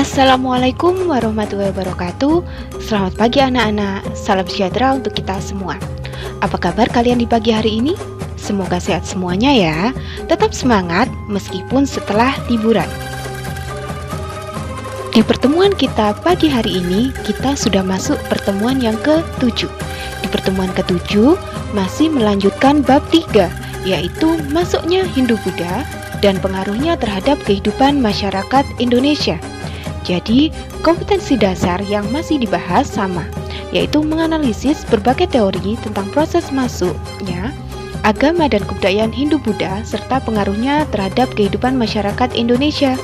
Assalamualaikum warahmatullahi wabarakatuh. Selamat pagi anak-anak, salam sejahtera untuk kita semua. Apa kabar kalian di pagi hari ini? Semoga sehat semuanya ya. Tetap semangat meskipun setelah liburan. Di pertemuan kita pagi hari ini, kita sudah masuk pertemuan yang ke-7. Di pertemuan ke-7 masih melanjutkan bab 3, yaitu masuknya Hindu-Buddha dan pengaruhnya terhadap kehidupan masyarakat Indonesia. Jadi, kompetensi dasar yang masih dibahas sama, yaitu menganalisis berbagai teori tentang proses masuknya agama dan kebudayaan Hindu-Buddha serta pengaruhnya terhadap kehidupan masyarakat Indonesia.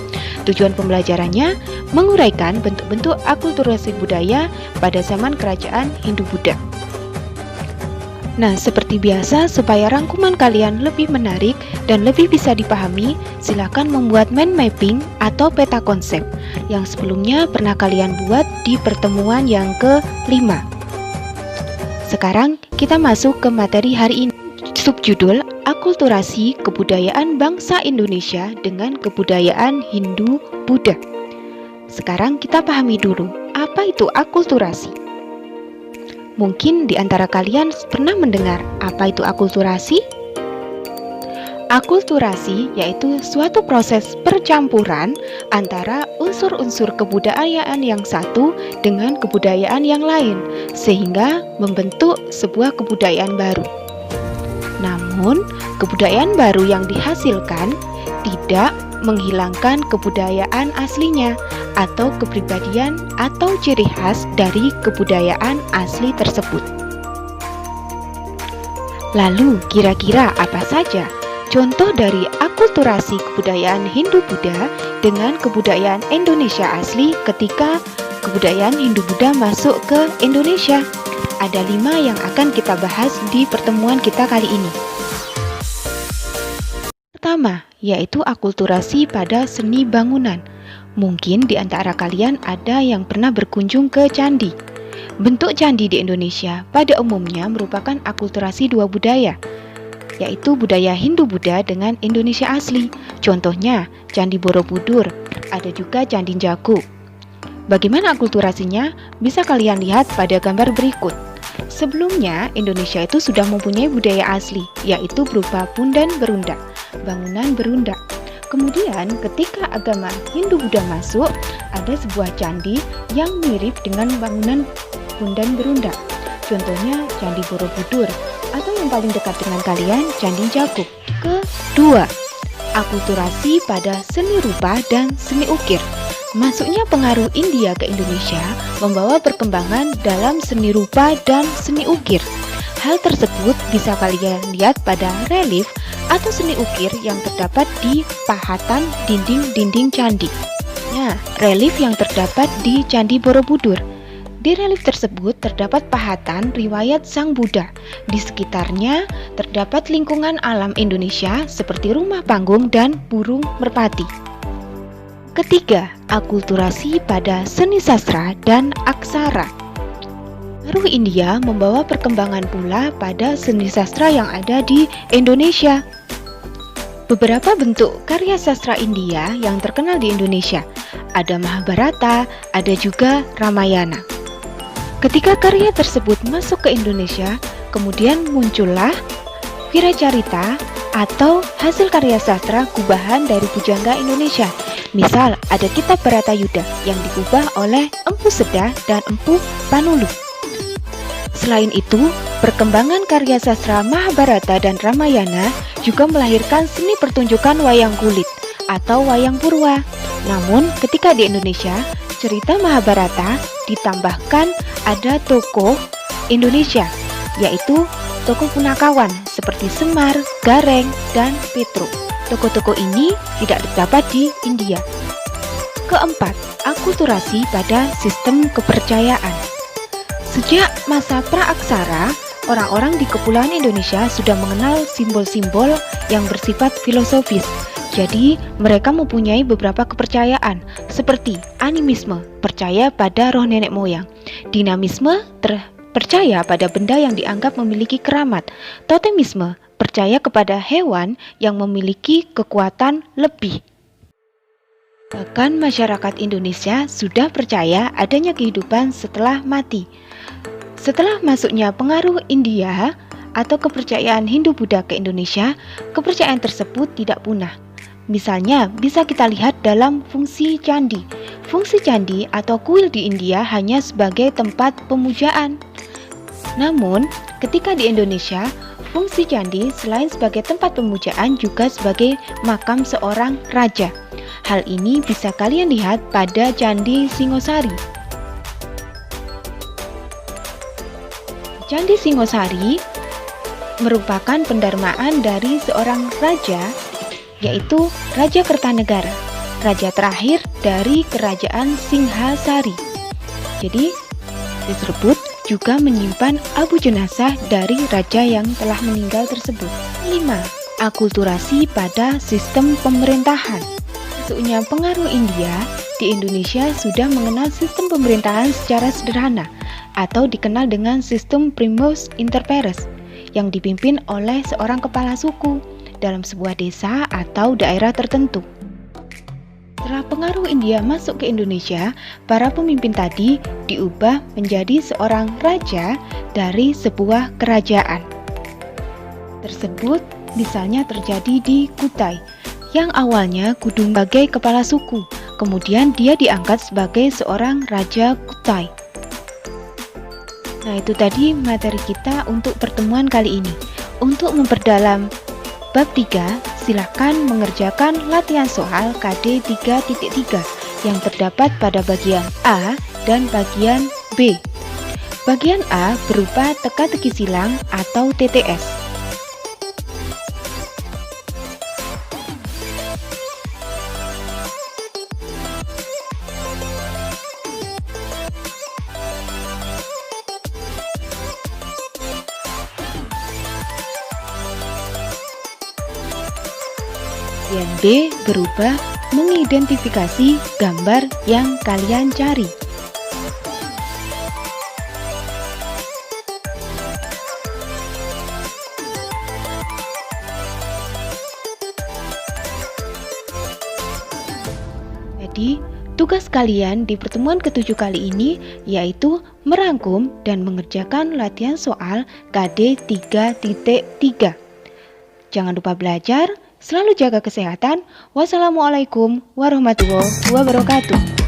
Tujuan pembelajarannya menguraikan bentuk-bentuk akulturasi budaya pada zaman kerajaan Hindu-Buddha. Nah, seperti biasa, supaya rangkuman kalian lebih menarik dan lebih bisa dipahami, silakan membuat mind mapping atau peta konsep yang sebelumnya pernah kalian buat di pertemuan yang ke-5. Sekarang kita masuk ke materi hari ini. Subjudul Akulturasi Kebudayaan Bangsa Indonesia dengan Kebudayaan Hindu-Buddha. Sekarang kita pahami dulu, apa itu akulturasi? Mungkin di antara kalian pernah mendengar apa itu akulturasi? Akulturasi yaitu suatu proses percampuran antara unsur-unsur kebudayaan yang satu dengan kebudayaan yang lain, sehingga membentuk sebuah kebudayaan baru. Namun, kebudayaan baru yang dihasilkan tidak menghilangkan kebudayaan aslinya atau kepribadian atau ciri khas dari kebudayaan asli tersebut. Lalu, kira-kira apa saja contoh dari akulturasi kebudayaan Hindu-Buddha dengan kebudayaan Indonesia asli ketika kebudayaan Hindu-Buddha masuk ke Indonesia? Ada 5 yang akan kita bahas di pertemuan kita kali ini. Pertama, yaitu akulturasi pada seni bangunan. Mungkin di antara kalian ada yang pernah berkunjung ke candi. Bentuk candi di Indonesia pada umumnya merupakan akulturasi dua budaya, yaitu budaya Hindu-Buddha dengan Indonesia asli. Contohnya, Candi Borobudur, ada juga Candi Jago. Bagaimana akulturasinya? Bisa kalian lihat pada gambar berikut. Sebelumnya, Indonesia itu sudah mempunyai budaya asli, yaitu berupa Punden Berunda, bangunan berunda. Kemudian, ketika agama Hindu-Buddha masuk, ada sebuah candi yang mirip dengan bangunan Punden Berunda. Contohnya, Candi Borobudur, atau yang paling dekat dengan kalian, Candi Jago. Kedua, akulturasi pada seni rupa dan seni ukir. Masuknya pengaruh India ke Indonesia membawa perkembangan dalam seni rupa dan seni ukir. Hal tersebut bisa kalian lihat pada relief atau seni ukir yang terdapat di pahatan dinding-dinding candi. Nah, relief yang terdapat di Candi Borobudur. Di relief tersebut terdapat pahatan riwayat Sang Buddha. Di sekitarnya terdapat lingkungan alam Indonesia seperti rumah panggung dan burung merpati. Ketiga, akulturasi pada seni sastra dan aksara. Pengaruh India membawa perkembangan pula pada seni sastra yang ada di Indonesia. Beberapa bentuk karya sastra India yang terkenal di Indonesia, ada Mahabharata, ada juga Ramayana. Ketika karya tersebut masuk ke Indonesia, kemudian muncullah Wiracarita atau hasil karya sastra gubahan dari pujangga Indonesia. Misal, ada kitab Bharatayuddha yang digubah oleh Empu Sedah dan Empu Panulu. Selain itu, perkembangan karya sastra Mahabharata dan Ramayana juga melahirkan seni pertunjukan wayang kulit atau wayang purwa. Namun, ketika di Indonesia, cerita Mahabharata ditambahkan ada tokoh Indonesia, yaitu tokoh punakawan seperti Semar, Gareng, dan Petruk. Tokoh-tokoh ini tidak terdapat di India. Keempat, akulturasi pada sistem kepercayaan. Sejak masa praaksara, orang-orang di Kepulauan Indonesia sudah mengenal simbol-simbol yang bersifat filosofis. Jadi, mereka mempunyai beberapa kepercayaan, seperti animisme, percaya pada roh nenek moyang. Dinamisme, percaya pada benda yang dianggap memiliki keramat. Totemisme, percaya kepada hewan yang memiliki kekuatan lebih. Bahkan masyarakat Indonesia sudah percaya adanya kehidupan setelah mati. Setelah masuknya pengaruh India atau kepercayaan Hindu-Buddha ke Indonesia, kepercayaan tersebut tidak punah. Misalnya, bisa kita lihat dalam fungsi candi. Fungsi candi atau kuil di India hanya sebagai tempat pemujaan. Namun, ketika di Indonesia, fungsi candi selain sebagai tempat pemujaan juga sebagai makam seorang raja. Hal ini bisa kalian lihat pada Candi Singosari. Candi Singosari merupakan pendarmaan dari seorang raja, yaitu Raja Kertanegara, raja terakhir dari kerajaan Singhasari. Jadi, disebut juga menyimpan abu jenazah dari raja yang telah meninggal tersebut. 5. Akulturasi pada sistem pemerintahan. Masuknya pengaruh India, di Indonesia sudah mengenal sistem pemerintahan secara sederhana atau dikenal dengan sistem primus inter pares yang dipimpin oleh seorang kepala suku dalam sebuah desa atau daerah tertentu. Setelah pengaruh India masuk ke Indonesia, para pemimpin tadi diubah menjadi seorang raja dari sebuah kerajaan. Tersebut misalnya terjadi di Kutai, yang awalnya Kudung sebagai kepala suku, kemudian dia diangkat sebagai seorang Raja Kutai. Nah, itu tadi materi kita untuk pertemuan kali ini. Untuk memperdalam bab 3, silakan mengerjakan latihan soal KD 3.3 yang terdapat pada bagian A dan bagian B. Bagian A berupa teka-teki silang atau TTS. Bagian B berupa mengidentifikasi gambar yang kalian cari. Jadi, tugas kalian di pertemuan ke-7 kali ini yaitu merangkum dan mengerjakan latihan soal KD 3.3. Jangan lupa belajar. Selalu jaga kesehatan. Wassalamualaikum warahmatullahi wabarakatuh.